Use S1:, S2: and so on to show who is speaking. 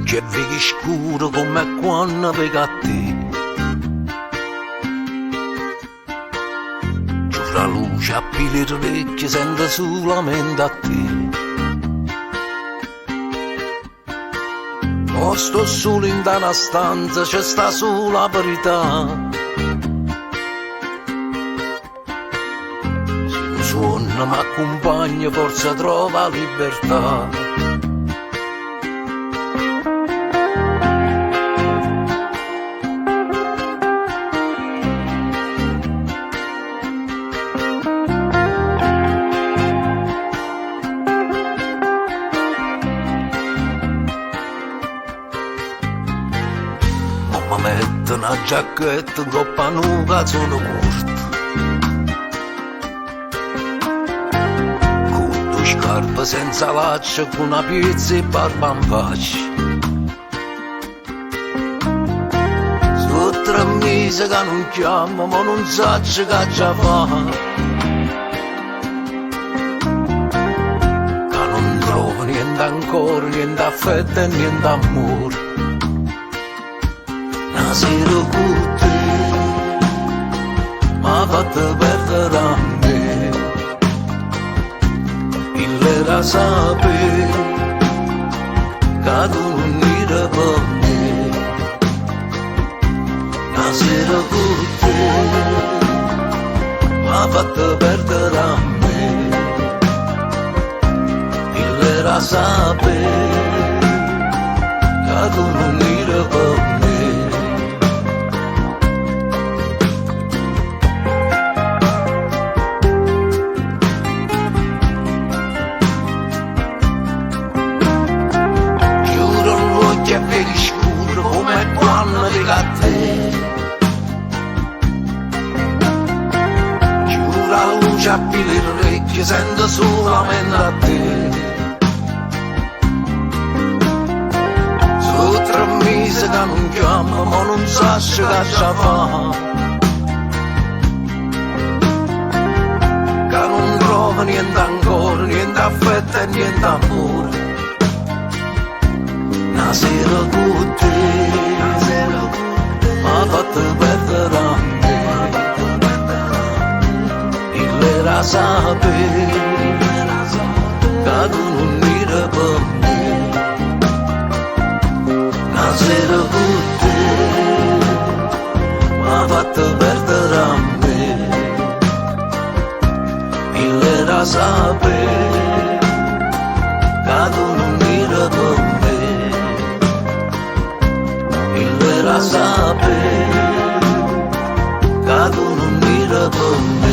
S1: Che vedi scuro come quando vega a te. Giura luce a pile orecchie sento solamente a te. Non sto solo in una stanza, c'è sta solo la verità. Se un suono mi accompagna forse trova libertà. Mi metto una giacchetta coppa nuca sono corto, con due scarpe senza laccia, con una pizza e barba in faccia. Sono 3 mesi che non chiamo, ma non so che già fa, che non trovo niente ancora, niente affetto e niente amore. Una sera con te m'ha fatto perdere a me, l'era sapere che tu non eri per me. Una sera con te m'ha fatto perdere a me, l'era sapere che tu non eri per me. Che vedi scuro come quando dico a te. Giuro la luce a pile le orecchie, sento solamente a te. Sono 3 mesi che non chiamo, ma non so sa che fa. Che non trova niente ancora, niente affetto e niente amore. Una sera con te m'ha fatto perdere a me. L'era sapere che tu non mira per me. Una sera con te m'ha fatto perdere a me. L'era sapere che tu non mira per me. L'era sapere che tu non mira per me.